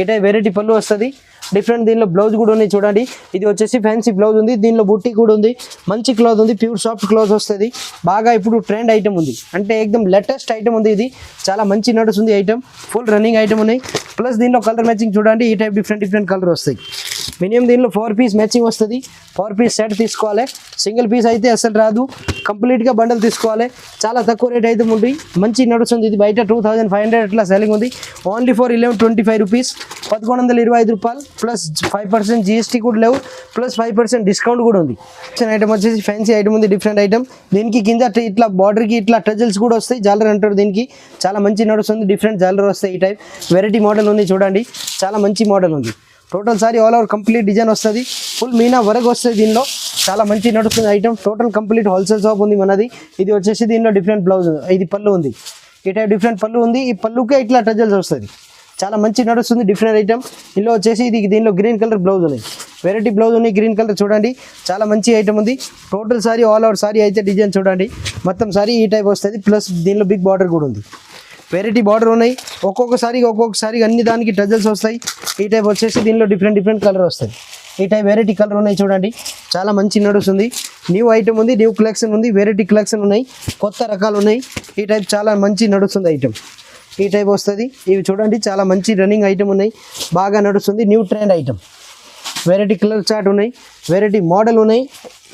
Speaker 1: ఈ టైప్ వెరైటీ పళ్ళు వస్తుంది. డిఫరెంట్ దీనిలో బ్లౌజ్ కూడా ఉన్నాయి చూడండి. ఇది వచ్చేసి ఫ్యాన్సీ బ్లౌజ్ ఉంది, దీనిలో బుట్టి కూడా ఉంది, మంచి క్లాత్ ఉంది, ప్యూర్ సాఫ్ట్ క్లాత్ వస్తుంది. బాగా ఇప్పుడు ట్రెండ్ ఐటమ్ ఉంది, అంటే ఏకదం లేటెస్ట్ ఐటమ్ ఉంది. ఇది చాలా మంచి నడుస్తుంది ఐటమ్, ఫుల్ రన్నింగ్ ఐటమ్ ఉన్నాయి. ప్లస్ దీనిలో కలర్ మ్యాచింగ్ చూడండి, ఈ టైప్ డిఫరెంట్ కలర్ వస్తాయి. మినిమం దీనిలో 4 పీస్ మ్యాచింగ్ వస్తుంది. 4 పీస్ సెట్ తీసుకోవాలి, సింగిల్ పీస్ అయితే అసలు రాదు, కంప్లీట్గా బండల్ తీసుకోవాలి. చాలా తక్కువ రేట్ అయితే ఉంది, మంచి నడుస్తుంది. ఇది బయట 2500 అట్లా సెల్లింగ్ ఉంది, ఓన్లీ ఫర్ 1125 రూపీస్, 1125 రూపాయలు. ప్లస్ 5% జిఎస్టీ కూడా లేవు, ప్లస్ 5% డిస్కౌంట్ కూడా ఉంది. ఐటమ్ వచ్చేసి ఫ్యాన్సీ ఐటమ్ ఉంది, డిఫరెంట్ ఐటమ్. దీనికి కింద ఇట్లా బార్డర్కి ఇట్లా టజల్స్ కూడా వస్తాయి, జాలర్ అంటారు దీనికి. చాలా మంచి నడుస్తుంది, డిఫరెంట్ జాలర్ వస్తాయి. ఈ టైప్ వెరైటీ మోడల్ ఉంది చూడండి, చాలా మంచి మోడల్ ఉంది. Total sorry all over complete design వస్తుంది, ఫుల్ మీనా వర్క్ వస్తుంది. దీనిలో చాలా మంచి నడుస్తుంది item. Total complete wholesale shop ఉంది మనది. ఇది వచ్చేసి దీనిలో డిఫరెంట్ బ్లౌజ్, ఇది పళ్ళు ఉంది. ఈ టైప్ డిఫరెంట్ పళ్ళు ఉంది. ఈ పళ్ళుకే ఇట్లా టజల్స్ వస్తుంది. చాలా మంచి నడుస్తుంది డిఫరెంట్ ఐటమ్. ఇందులో వచ్చేసి దీనిలో గ్రీన్ కలర్ బ్లౌజ్ ఉన్నాయి, వెరైటీ బ్లౌజ్ ఉన్నాయి గ్రీన్ కలర్. చూడండి చాలా మంచి ఐటమ్ ఉంది. Total sorry all over sari అయితే డిజైన్ చూడండి మొత్తం సారీ ఈ టైప్ వస్తుంది. ప్లస్ దీనిలో బిగ్ బార్డర్ కూడా ఉంది, వెరైటీ బార్డర్ ఉన్నాయి. ఒక్కొక్కసారి అన్ని దానికి టజల్స్ వస్తాయి. ఈ టైప్ వచ్చేసి దీనిలో డిఫరెంట్ కలర్ వస్తుంది. ఈ టైప్ వెరైటీ కలర్ ఉన్నాయి చూడండి, చాలా మంచి నడుస్తుంది. న్యూ ఐటమ్ ఉంది, న్యూ కలెక్షన్ ఉంది, వెరైటీ కలెక్షన్ ఉన్నాయి, కొత్త రకాలు ఉన్నాయి. ఈ టైప్ చాలా మంచి నడుస్తుంది ఐటమ్. ఈ టైప్ వస్తుంది. ఇవి చూడండి చాలా మంచి రన్నింగ్ ఐటమ్ ఉన్నాయి, బాగా నడుస్తుంది. New trend item, variety colour chart ఉన్నాయి, వెరైటీ మోడల్ ఉన్నాయి.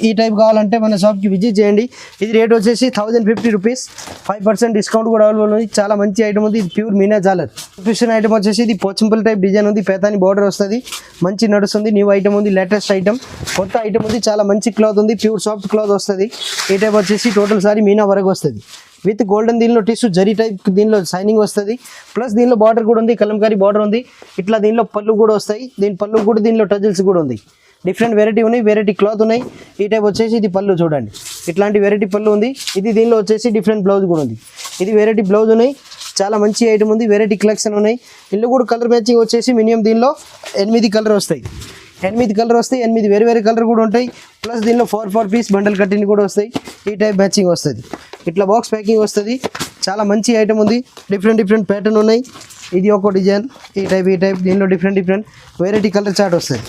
Speaker 1: ఈ టైప్ కావాలంటే మన షాప్కి విజిట్ చేయండి. ఇది రేట్ వచ్చేసి 1050 రూపీస్, 5% డిస్కౌంట్ కూడా అవైలబుల్ ఉంది. చాలా మంచి ఐటమ్ ఉంది. ఇది ప్యూర్ మీనా జాలర్ ఫిషన్ ఐటమ్ వచ్చేసి ఇది పోచంపల్లి టైప్ డిజైన్ ఉంది, పేతాని బార్డర్ వస్తుంది, మంచి నడుస్తుంది. న్యూ ఐటమ్ ఉంది, లేటెస్ట్ ఐటమ్, కొత్త ఐటమ్ ఉంది. చాలా మంచి క్లాత్ ఉంది, ప్యూర్ సాఫ్ట్ క్లాత్ వస్తుంది. ఈ టైప్ వచ్చేసి టోటల్ సారీ మీనా వరకు వస్తుంది విత్ గోల్డెన్. దీనిలో టిష్యూ జరీ టైప్ దీనిలో షైనింగ్ వస్తుంది. ప్లస్ దీనిలో బార్డర్ కూడా ఉంది, కలంకారీ బార్డర్ ఉంది. ఇట్లా దీనిలో పళ్ళు కూడా వస్తాయి. దీని పళ్ళు కూడా దీనిలో టజల్స్ కూడా ఉంది. డిఫరెంట్ వెరైటీ ఉన్నాయి, వెరైటీ క్లాత్ ఉన్నాయి. ఈ టైప్ వచ్చేసి ఇది పళ్ళు చూడండి, ఇట్లాంటి వెరైటీ పళ్ళు ఉంది. ఇది దీనిలో వచ్చేసి డిఫరెంట్ బ్లౌజ్ కూడా ఉంది. ఇది వెరైటీ బ్లౌజ్ ఉన్నాయి, చాలా మంచి ఐటమ్ ఉంది, వెరైటీ కలెక్షన్ ఉన్నాయి. ఇందులో కూడా కలర్ మ్యాచింగ్ వచ్చేసి మినిమం దీనిలో 8 కలర్ వస్తాయి. 8 కలర్ వస్తాయి, 8 వేరే కలర్ కూడా ఉంటాయి. ప్లస్ దీనిలో 4 పీస్ బండల్ కట్టిన కూడా వస్తాయి. ఈ టైప్ మ్యాచింగ్ వస్తుంది, ఇట్లా బాక్స్ ప్యాకింగ్ వస్తుంది. చాలా మంచి ఐటమ్ ఉంది, డిఫరెంట్ ప్యాటర్న్ ఉన్నాయి. ఇది ఒక డిజైన్, ఈ టైప్ దీనిలో డిఫరెంట్ వెరైటీ కలర్ చార్ట్ వస్తుంది.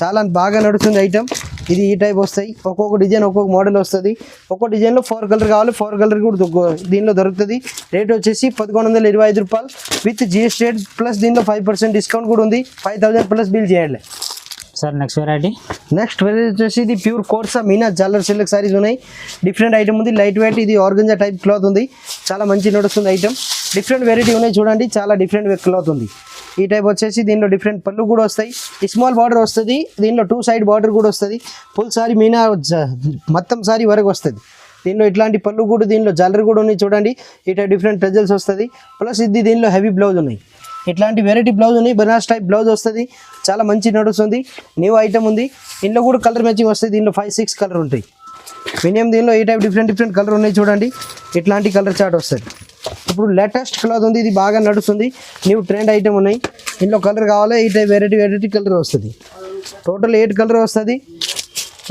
Speaker 1: చాలా బాగా నడుస్తుంది ఐటమ్. ఇది ఈ టైప్ వస్తాయి, ఒక్కొక్క డిజైన్ ఒక్కొక్క మోడల్ వస్తుంది. ఒక్కొక్క డిజైన్లో 4 కలర్ కావాలి, 4 కలర్ కూడా దీనిలో దొరుకుతుంది. రేట్ వచ్చేసి 1125 రూపాయలు విత్ జిఎస్టీ. ప్లస్ దీనిలో 5% డిస్కౌంట్ కూడా ఉంది. 5000 ప్లస్ బిల్ చేయాలి.
Speaker 3: సార్ నెక్స్ట్ వెరైటీ
Speaker 1: వచ్చేసి ఇది ప్యూర్ కోర్సా మీనా జాలర్ సిల్క్ సారీస్ ఉన్నాయి. డిఫరెంట్ ఐటమ్ ఉంది, లైట్ వెయిట్. ఇది ఆర్గంజా టైప్ క్లాత్ ఉంది, చాలా మంచి నడుస్తుంది ఐటమ్. డిఫరెంట్ వెరైటీ ఉన్నాయి చూడండి, చాలా డిఫరెంట్ క్లాత్ ఉంది. ఈ టైప్ వచ్చేసి దీనిలో డిఫరెంట్ పళ్ళు కూడా వస్తాయి. స్మాల్ బార్డర్ వస్తుంది, దీనిలో 2 సైడ్ బార్డర్ కూడా వస్తుంది. ఫుల్ సారీ మీనా మొత్తం సారీ వరకు వస్తుంది. దీనిలో ఇట్లాంటి పళ్ళు కూడా, దీనిలో జాలర్ కూడా ఉన్నాయి చూడండి. ఈ టైప్ డిఫరెంట్ టజల్స్ వస్తుంది. ప్లస్ ఇది దీనిలో హెవీ బ్లౌజ్ ఉన్నాయి, ఇట్లాంటి వెరైటీ బ్లౌజ్ ఉన్నాయి. బనారస్ టైప్ బ్లౌజ్ వస్తుంది, చాలా మంచి నడుస్తుంది. న్యూ ఐటమ్ ఉంది. ఇందులో కూడా కలర్ మ్యాచింగ్ వస్తుంది. దీనిలో 5-6 కలర్ ఉంటాయి మినిమం. దీనిలో ఈ టైప్ డిఫరెంట్ కలర్ ఉన్నాయి చూడండి, ఇట్లాంటి కలర్ చార్ట్ వస్తుంది. ఇప్పుడు లేటెస్ట్ క్లాత్ ఉంది, ఇది బాగా నడుస్తుంది. న్యూ ట్రెండ్ ఐటమ్ ఉన్నాయి. ఇందులో కలర్ కావాలి, ఈ టైప్ వెరైటీ కలర్ వస్తుంది. టోటల్ 8 కలర్ వస్తుంది.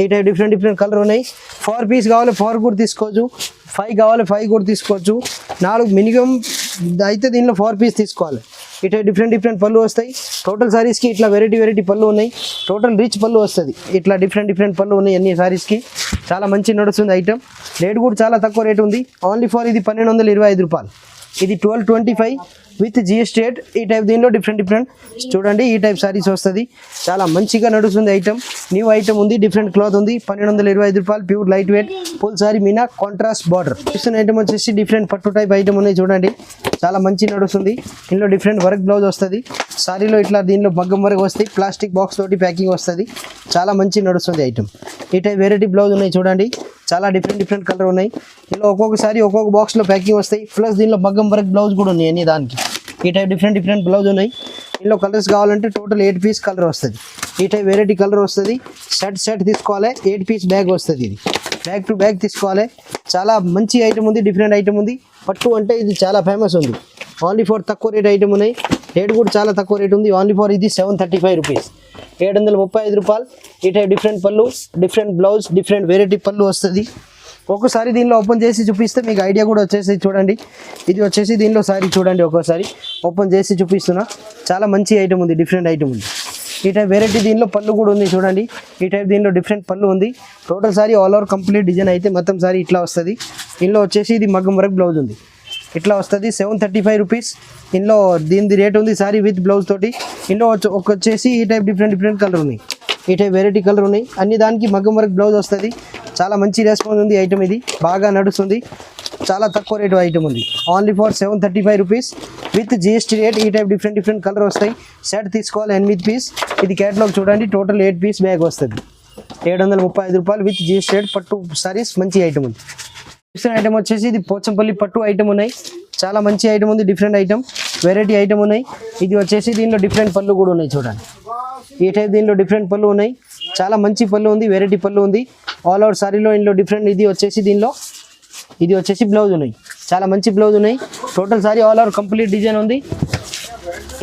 Speaker 1: ఈ టైప్ డిఫరెంట్ కలర్ ఉన్నాయి. 4 పీస్ కావాలి 4 కూడా తీసుకోవచ్చు, 5 కావాలి 5 కూడా తీసుకోవచ్చు. 4 మినిమం అయితే దీనిలో 4 పీస్ తీసుకోవాలి. ఇట్లా డిఫరెంట్ పళ్ళు వస్తాయి. టోటల్ సారీస్కి ఇట్లా వెరైటీ పళ్ళు ఉన్నాయి. టోటల్ రిచ్ పళ్ళు వస్తుంది. ఇట్లా డిఫరెంట్ పళ్ళు ఉన్నాయి అన్ని సారీస్కి. చాలా మంచి నడుస్తుంది ఐటమ్. రేట్ కూడా చాలా తక్కువ రేట్ ఉంది. ఓన్లీ ఫర్ ఇది 1225 రూపాయలు. ఇది 1225 విత్ జిఎస్టీ. ఈ టైప్ దీనిలో డిఫరెంట్ చూడండి, ఈ టైప్ సారీస్ వస్తుంది. చాలా మంచిగా నడుస్తుంది ఐటమ్. న్యూ ఐటమ్ ఉంది, డిఫరెంట్ క్లాత్ ఉంది. 1225 రూపాయలు, pure light weight full sorry Meena contrast border. చూస్తున్న ఐటమ్ వచ్చేసి డిఫరెంట్ పట్టు టైప్ ఐటమ్ ఉన్నాయి చూడండి, చాలా మంచి నడుస్తుంది. ఇందులో డిఫరెంట్ వర్క్ బ్లౌజ్ వస్తుంది. సారీలో ఇట్లా దీనిలో మగ్గం వరకు వస్తాయి. ప్లాస్టిక్ బాక్స్ తోటి ప్యాకింగ్ వస్తుంది. చాలా మంచి నడుస్తుంది ఐటమ్. ఈ టైప్ వెరైటీ బ్లౌజ్ ఉన్నాయి చూడండి, చాలా డిఫరెంట్ కలర్ ఉన్నాయి. ఇందులో ఒక్కొక్కసారి ఒక్కొక్క బాక్స్లో ప్యాకింగ్ వస్తాయి. ప్లస్ దీనిలో మగ్గం వర్క్ బ్లౌజ్ కూడా ఉన్నాయి అన్ని దానికి. ఈ టైప్ డిఫరెంట్ బ్లౌజ్ ఉన్నాయి. ఇందులో కలర్స్ కావాలంటే టోటల్ 8 పీస్ కలర్ వస్తుంది. ఈ టైప్ వెరైటీ కలర్ వస్తుంది. సెట్ తీసుకోవాలి, 8 పీస్ బ్యాగ్ వస్తుంది. ఇది బ్యాగ్ టు బ్యాగ్ తీసుకోవాలి. చాలా మంచి ఐటమ్ ఉంది, డిఫరెంట్ ఐటమ్ ఉంది. పట్టు అంటే ఇది చాలా ఫేమస్ ఉంది. ఓన్లీ ఫర్ తక్కువ రేట్ ఐటమ్ ఉన్నాయి. రేట్ కూడా చాలా తక్కువ రేట్ ఉంది. ఓన్లీ ఫర్ ఇది 735 రూపీస్, 735 రూపాయలు. ఈ టైప్ డిఫరెంట్ పళ్ళు, డిఫరెంట్ బ్లౌజ్, డిఫరెంట్ వెరైటీ పళ్ళు వస్తుంది. ఒక్కసారి దీనిలో ఓపెన్ చేసి చూపిస్తే మీకు ఐడియా కూడా వచ్చేసి చూడండి. ఇది వచ్చేసి దీనిలో సారీ చూడండి, ఒక్కోసారి ఓపెన్ చేసి చూపిస్తున్నా. చాలా మంచి ఐటమ్ ఉంది, డిఫరెంట్ ఐటమ్ ఉంది. ఈ టైప్ వెరైటీ దీనిలో పళ్ళు కూడా ఉంది చూడండి. ఈ టైప్ దీనిలో డిఫరెంట్ పళ్ళు ఉంది. Total sorry all over complete design అయితే మొత్తం సారీ ఇట్లా వస్తుంది. ఇందులో వచ్చేసి ఇది మగ్గం వర్క్ బ్లౌజ్ ఉంది, ఇట్లా వస్తుంది. 735 రూపీస్. ఇందులో దీని రేట్ ఉంది సారీ విత్ బ్లౌజ్ తోటి. ఇందులో వచ్చేసి ఈ టైప్ డిఫరెంట్ కలర్ ఉన్నాయి. ఈ టైప్ వెరైటీ కలర్ ఉన్నాయి. అన్ని దానికి మగ్గం వర్క్ బ్లౌజ్ వస్తుంది. చాలా మంచి రెస్పాన్స్ ఉంది ఐటమ్. ఇది బాగా నడుస్తుంది. చాలా తక్కువ రేటు ఐటమ్ ఉంది. Only for 735 rupees with GST rate. ఈ టైప్ డిఫరెంట్ కలర్ వస్తాయి. సెట్ తీసుకోవాలి 8 పీస్. ఇది క్యాటలాగ్ చూడండి, టోటల్ 8 పీస్ బ్యాగ్ వస్తుంది. 735 రూపాయలు విత్ జిఎస్టీ రేట్. పట్టు సారీస్ మంచి ఐటమ్ ఉంది. ఐటమ్ వచ్చేసి ఇది పోచంపల్లి పట్టు ఐటమ్ ఉన్నాయి. చాలా మంచి ఐటమ్ ఉంది, డిఫరెంట్ ఐటమ్, వెరైటీ ఐటమ్ ఉన్నాయి. ఇది వచ్చేసి దీనిలో డిఫరెంట్ పళ్ళు కూడా ఉన్నాయి చూడండి. ఈ టైప్ దీనిలో డిఫరెంట్ పళ్ళు ఉన్నాయి. చాలా మంచి పళ్ళు ఉంది, వెరైటీ పళ్ళు ఉంది. ఆల్ ఓవర్ సారీలో ఇందులో డిఫరెంట్. ఇది వచ్చేసి దీనిలో ఇది వచ్చేసి బ్లౌజ్ ఉన్నాయి. చాలా మంచి బ్లౌజ్ ఉన్నాయి. Total sorry all over complete design ఉంది.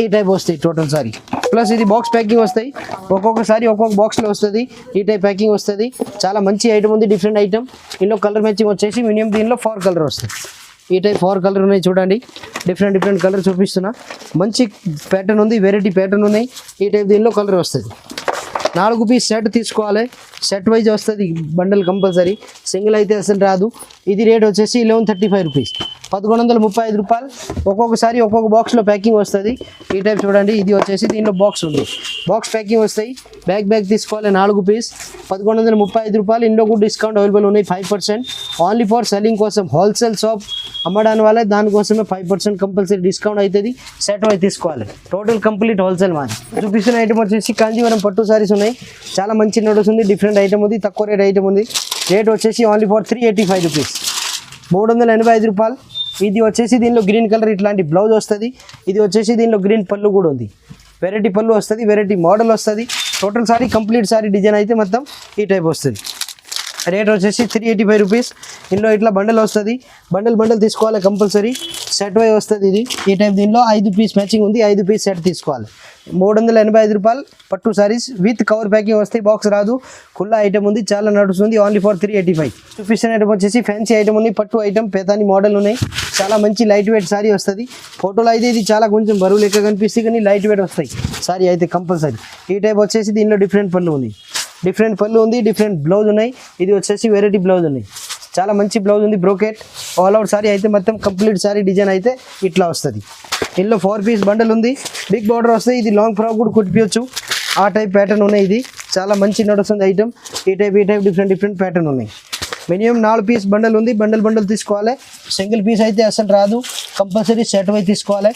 Speaker 1: ఈ టైప్ వస్తాయి టోటల్ సారీ. ప్లస్ ఇది బాక్స్ ప్యాకింగ్ వస్తాయి, ఒక్కొక్కసారి ఒక్కొక్క బాక్స్లో వస్తుంది. ఈ టైప్ ప్యాకింగ్ వస్తుంది. చాలా మంచి ఐటమ్ ఉంది, డిఫరెంట్ ఐటమ్. ఇందులో కలర్ మ్యాచింగ్ వచ్చేసి మినిమం దీనిలో 4 కలర్ వస్తుంది. ఈ టైప్ 4 కలర్ ఉన్నాయి చూడండి. డిఫరెంట్ కలర్ చూపిస్తున్నా. మంచి ప్యాటర్న్ ఉంది, వెరైటీ ప్యాటర్న్ ఉన్నాయి. ఈ టైప్ దీనిలో కలర్ వస్తుంది. 4 పీస్ సెట్ తీసుకోవాలి. సెట్ వైజ్ వస్తుంది బండల్ కంపల్సరీ, సింగిల్ అయితే అసలు రాదు. ఇది రేట్ వచ్చేసి 1135 రూపీస్, 1135 రూపాయలు. ఒక్కొక్కసారి ఒక్కొక్క బాక్స్లో ప్యాకింగ్ వస్తుంది. ఈ టైప్ చూడండి. ఇది వచ్చేసి దీనిలో బాక్స్ ఉంది, బాక్స్ ప్యాకింగ్ వస్తాయి. బ్యాగ్ తీసుకోవాలి 4 పీస్, 1135 రూపాయలు. ఇందులో కూడా డిస్కౌంట్ అవైలబుల్ ఉన్నాయి 5%. ఓన్లీ ఫర్ సెల్లింగ్ కోసం, హోల్సేల్ షాప్ అమ్మడానికి వాళ్ళే దానికోసమే 5% కంపల్సరీ డిస్కౌంట్ అవుతుంది. సెట్ వైజ్ తీసుకోవాలి. టోటల్ కంప్లీట్ హోల్సేల్ మాది. చూపిస్తున్న ఐటమ్ వచ్చేసి కాంజీవరం పట్టు సారీస్ ఉన్నాయి. చాలా మంచి నడుస్తుంది, డిఫరెంట్ ఐటమ్ ఉంది, తక్కువ రేట్ ఐటమ్ ఉంది. రేట్ వచ్చేసి ఓన్లీ ఫర్ 385 రూపీస్, 385 రూపాయలు. ఇది వచ్చేసి దీనిలో గ్రీన్ కలర్ ఇట్లాంటి బ్లౌజ్ వస్తుంది. ఇది వచ్చేసి దీనిలో గ్రీన్ పళ్ళు కూడా ఉంది. వెరైటీ పళ్ళు వస్తుంది, వెరైటీ మోడల్ వస్తుంది. Total sorry complete sari design అయితే మొత్తం ఈ టైప్ వస్తుంది. రేట్ వచ్చేసి 385 రూపీస్. ఇందులో ఇట్లా బండల్ వస్తుంది. బండల్ తీసుకోవాలి కంపల్సరీ. సెట్ వై వస్తుంది ఇది. ఈ టైప్ దీనిలో 5 పీస్ మ్యాచింగ్ ఉంది, 5 పీస్ సెట్ తీసుకోవాలి. 385 రూపాయలు. పట్టు సారీస్ విత్ కవర్ ప్యాకింగ్ వస్తాయి, బాక్స్ రాదు. ఖుల్లా ఐటమ్ ఉంది, చాలా నడుస్తుంది. Only for 385. చూపిస్తున్న ఐటమ్ వచ్చేసి ఫ్యాన్సీ ఐటమ్ ఉంది, పట్టు ఐటమ్, పేతాని మోడల్ ఉన్నాయి. చాలా మంచి లైట్ వెయిట్ సారీ వస్తుంది. ఫోటోలో అయితే ఇది చాలా కొంచెం బరువు లెక్క కనిపిస్తుంది, కానీ లైట్ వెయిట్ వస్తాయి సారీ అయితే కంపల్సరీ. ఈ టైప్ వచ్చేసి దీనిలో డిఫరెంట్ పళ్ళు ఉంది, డిఫరెంట్ బ్లౌజ్ ఉన్నాయి. ఇది వచ్చేసి వెరైటీ బ్లౌజ్ ఉన్నాయి. చాలా మంచి బ్లౌజ్ ఉంది, బ్రోకెట్ ఆల్ అవుట్ సారీ అయితే మొత్తం కంప్లీట్ సారీ డిజైన్ అయితే ఇట్లా వస్తుంది. ఇందులో 4 పీస్ బండల్ ఉంది, బిగ్ బార్డర్ వస్తాయి. ఇది లాంగ్ ఫ్రాక్ కూడా కుట్టిపోవచ్చు, ఆ టైప్ ప్యాటర్న్ ఉన్నాయి. ఇది చాలా మంచి నడుస్తుంది ఐటమ్. ఈ టైప్ డిఫరెంట్ ప్యాటర్న్ ఉన్నాయి. మినిమం 4 పీస్ బండల్ ఉంది, బండల్ తీసుకోవాలి. సింగిల్ పీస్ అయితే అసలు రాదు, కంపల్సరీ సెట్ వై తీసుకోవాలి.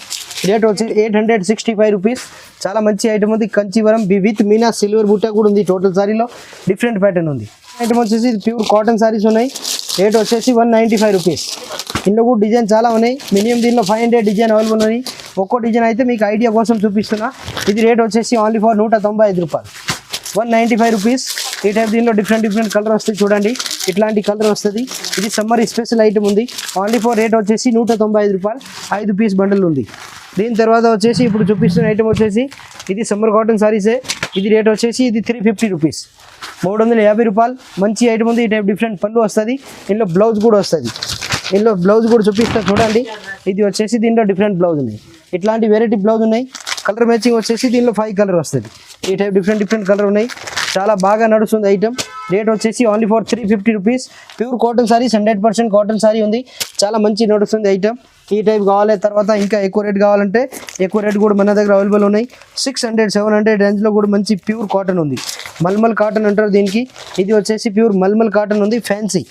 Speaker 1: రేట్ వచ్చి 865 రూపీస్. చాలా మంచి ఐటమ్ ఉంది. కంచీవరం విత్ మీనా సిల్వర్ బుట్ట కూడా ఉంది. టోటల్ సారీలో డిఫరెంట్ ప్యాటర్న్ ఉంది. ఐటమ్ వచ్చేసి ప్యూర్ కాటన్ సారీస్ ఉన్నాయి. రేట్ వచ్చేసి 195 రూపీస్. ఇందులో కూడా డిజైన్ చాలా ఉన్నాయి. మినిమం దీనిలో 500 డిజైన్ అవైలబుల్ ఉన్నాయి. ఒక్కో డిజైన్ అయితే మీకు ఐడియా కోసం చూపిస్తున్నా. ఇది రేట్ వచ్చేసి ఓన్లీ ఫర్ 195 రూపాయలు, 195 రూపీస్. ఈ టైప్ దీనిలో డిఫరెంట్ కలర్ వస్తుంది చూడండి. ఇట్లాంటి కలర్ వస్తుంది. ఇది సమ్మర్ స్పెషల్ ఐటమ్ ఉంది. ఓన్లీ ఫర్ రేట్ వచ్చేసి 195 రూపాయలు, 5 పీస్ బండల్ ఉంది. దీని తర్వాత వచ్చేసి ఇప్పుడు చూపిస్తున్న ఐటమ్ వచ్చేసి ఇది సమ్మర్ కాటన్ సారీసే. ఇది రేట్ వచ్చేసి ఇది 350 రూపీస్, 350 రూపాయలు. మంచి ఐటమ్ ఉంది. ఈ టైప్ డిఫరెంట్ పళ్ళు వస్తుంది. ఇందులో బ్లౌజ్ కూడా వస్తుంది. ఇందులో బ్లౌజ్ కూడా చూపిస్తా చూడండి. ఇది వచ్చేసి దీనిలో డిఫరెంట్ బ్లౌజ్ ఉన్నాయి. ఇట్లాంటి వెరైటీ బ్లౌజ్ ఉన్నాయి. కలర్ మ్యాచింగ్ వచ్చేసి దీనిలో 5 కలర్ వస్తుంది. ఈ టైప్ డిఫరెంట్ కలర్ ఉన్నాయి. చాలా బాగా నడుస్తుంది ఐటమ్. రేట్ వచ్చేసి only for 350 rupees. Pure cotton saris, 100% cotton sorry ఉంది. చాలా మంచి నడుస్తుంది ఐటమ్. ఈ టైప్ కావాలి. తర్వాత ఇంకా ఎక్కువ రేట్ కావాలంటే ఎక్కువ రేట్ కూడా మన దగ్గర అవైలబుల్ ఉన్నాయి. 600-700 రేంజ్లో కూడా మంచి ప్యూర్ కాటన్ ఉంది. మల్మల్ కాటన్ అంటారు దీనికి. ఇది వచ్చేసి ప్యూర్ మల్మల్ కాటన్ ఉంది, ఫ్యాన్సీ.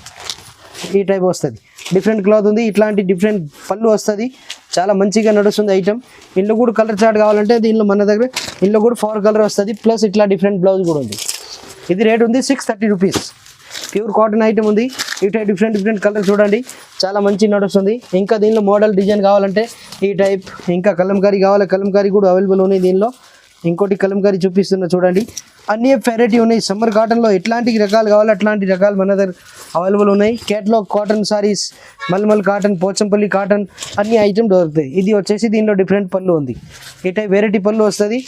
Speaker 1: ఈ టైప్ వస్తుంది. డిఫరెంట్ క్లాత్ ఉంది. ఇట్లాంటి డిఫరెంట్ పళ్ళు వస్తుంది. చాలా మంచిగా నడుస్తుంది ఐటమ్. ఇందులో కూడా కలర్ చార్ట్ కావాలంటే దీనిలో మన దగ్గర ఇందులో కూడా 4 కలర్ వస్తుంది. ప్లస్ ఇట్లా డిఫరెంట్ బ్లౌజ్ కూడా ఉంది. ఇది రేట్ ఉంది 630 రూపీస్. ప్యూర్ కాటన్ ఐటమ్ ఉంది. ఈ టైప్ డిఫరెంట్ కలర్ చూడండి. చాలా మంచి నడుస్తుంది. ఇంకా దీనిలో మోడల్ డిజైన్ కావాలంటే ఈ టైప్, ఇంకా కలంకారీ కావాలి, కలంకారీ కూడా అవైలబుల్ ఉన్నాయి దీనిలో. ఇంకోటి కలంకారీ చూపిస్తున్నా చూడండి. అన్ని వెరైటీ ఉన్నాయి. సమ్మర్ కాటన్లో ఎట్లాంటి రకాలు కావాలి అట్లాంటి రకాలు మన దగ్గర అవైలబుల్ ఉన్నాయి. కేటలాగ్ కాటన్ సారీస్, మల్మల్ కాటన్, పోచంపల్లి కాటన్ అన్ని ఐటమ్ దొరుకుతాయి. ఇది వచ్చేసి దీనిలో డిఫరెంట్ పళ్ళు ఉంది. ఈ టైప్ వెరైటీ పళ్ళు వస్తుంది.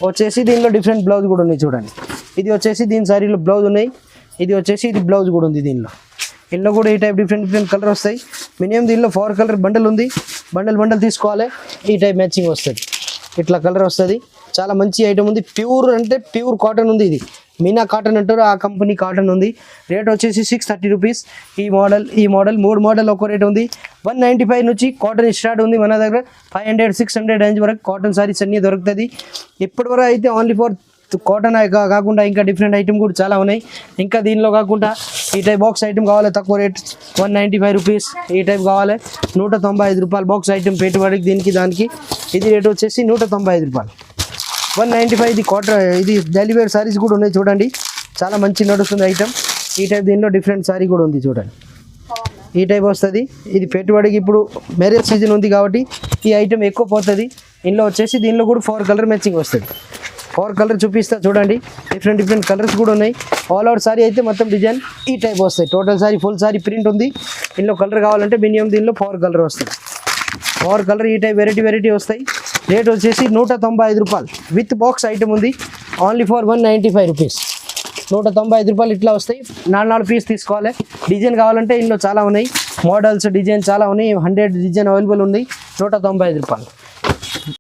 Speaker 1: వచ్చేసి దీనిలో డిఫరెంట్ బ్లౌజ్ కూడా ఉన్నాయి చూడండి. ఇది వచ్చేసి దీని సారీలో బ్లౌజ్ ఉన్నాయి. ఇది వచ్చేసి ఇది బ్లౌజ్ కూడా ఉంది దీనిలో. ఇందులో కూడా ఈ టైప్ డిఫరెంట్ కలర్ వస్తాయి. మినిమం దీనిలో 4 కలర్ బండల్ ఉంది. బండల్ తీసుకోవాలి. ఈ టైప్ మ్యాచింగ్ వస్తుంది. ఇట్లా కలర్ వస్తుంది. చాలా మంచి ఐటమ్ ఉంది. ప్యూర్ అంటే ప్యూర్ కాటన్ ఉంది. ఇది మీనా కాటన్ అంటారు, ఆ కంపెనీ కాటన్ ఉంది. రేట్ వచ్చేసి 630 రూపీస్. ఈ మోడల్ 3 మోడల్ ఒక్కో రేట్ ఉంది. 195 నుంచి కాటన్ స్టార్ట్ ఉంది మన దగ్గర. 500-600 రేంజ్ వరకు కాటన్ సారీస్ అన్నీ దొరుకుతుంది. ఇప్పటివరకు అయితే ఓన్లీ ఫర్ కాటన్ కాకుండా ఇంకా డిఫరెంట్ ఐటమ్ కూడా చాలా ఉన్నాయి. ఇంకా దీనిలో కాకుండా ఈ టైప్ బాక్స్ ఐటమ్ కావాలి తక్కువ రేట్ 195 రూపీస్. ఈ టైప్ కావాలి 195 రూపాయలు బాక్స్ ఐటమ్ పెట్టుబడికి దీనికి దానికి. ఇది రేట్ వచ్చేసి 195 రూపాయలు, 195. ఇది కాటన్, ఇది డైలీ వేర్ సారీస్ కూడా ఉన్నాయి చూడండి. చాలా మంచి నడుస్తుంది ఐటమ్. ఈ టైప్ దీనిలో డిఫరెంట్ సారీ కూడా ఉంది చూడండి. ఈ టైప్ వస్తుంది. ఇది పెట్టుబడికి ఇప్పుడు మ్యారేజ్ సీజన్ ఉంది కాబట్టి ఈ ఐటమ్ ఎక్కువ పోతుంది. ఇందులో వచ్చేసి దీనిలో కూడా 4 కలర్ మ్యాచింగ్ వస్తుంది. ఫోర్ కలర్ చూపిస్తా చూడండి, డిఫరెంట్ కలర్స్ కూడా ఉన్నాయి. ఆల్ అవుట్ సారీ అయితే మొత్తం డిజైన్ ఈ టైప్ వస్తాయి. Total sorry full sorry print ఉంది. ఇందులో కలర్ కావాలంటే మినిమం దీనిలో 4 కలర్ వస్తుంది. 4 కలర్ ఈ టైప్ వెరైటీ వస్తాయి. రేట్ వచ్చేసి 195 రూపాయలు. విత్ బాక్స్ ఐటమ్ ఉంది. Only for 195 rupees. 195 రూపాయలు ఇట్లా వస్తాయి. 4 పీస్ తీసుకోవాలి. డిజైన్ కావాలంటే ఇందులో చాలా ఉన్నాయి, మోడల్స్ డిజైన్ చాలా ఉన్నాయి. 100 డిజైన్ అవైలబుల్ ఉంది. 195 రూపాయలు.